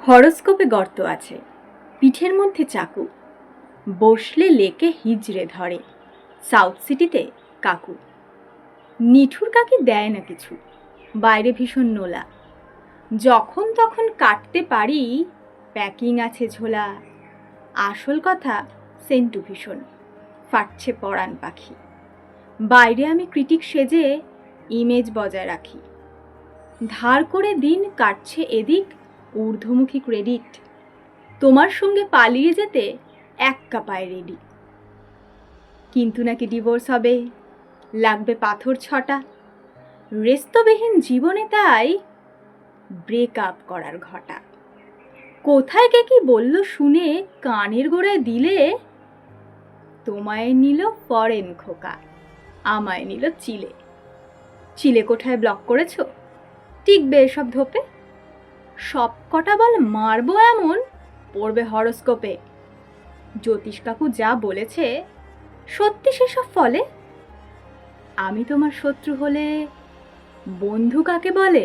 হরোস্কোপে গর্ত আছে, পিঠের মধ্যে চাকু, বসলে লেকে হিজড়ে ধরে, সাউথ সিটিতে কাকু। নিঠুর কাকি দেয় না কিছু, বাইরে ভীষণ নোলা, যখন তখন কাটতে পারি, প্যাকিং আছে ঝোলা। আসল কথা সেন্টু ভীষণ, ফাটছে পরাণ পাখি। বাইরে আমি ক্রিটিক সেজে ইমেজ বজায় রাখি, ধার করে দিন কাটছে এদিক ঊর্ধ্বমুখী ক্রেডিট। তোমার সঙ্গে পালিয়ে যেতে এক কাপায় রেডি, কিন্তু নাকি ডিভোর্স হবে, লাগবে পাথর 6টা। রেস্তবিহীন জীবনে তাই ব্রেকআপ করার ঘটা। কোথায় কে কি বলল শুনে কানের গোড়ায় দিলে, তোমায় নিল ফরেন খোকা, আমায় নিল চিলে। চিলে কোঠায় ব্লক করেছ, টিকবে এসব ধোপে? সব কটা বল মারবো এমন পড়বে হরোস্কোপে। জ্যোতিষ কাকু যা বলেছে সত্যি সেসব ফলে। আমি তোমার শত্রু হলে বন্ধু কাকে বলে?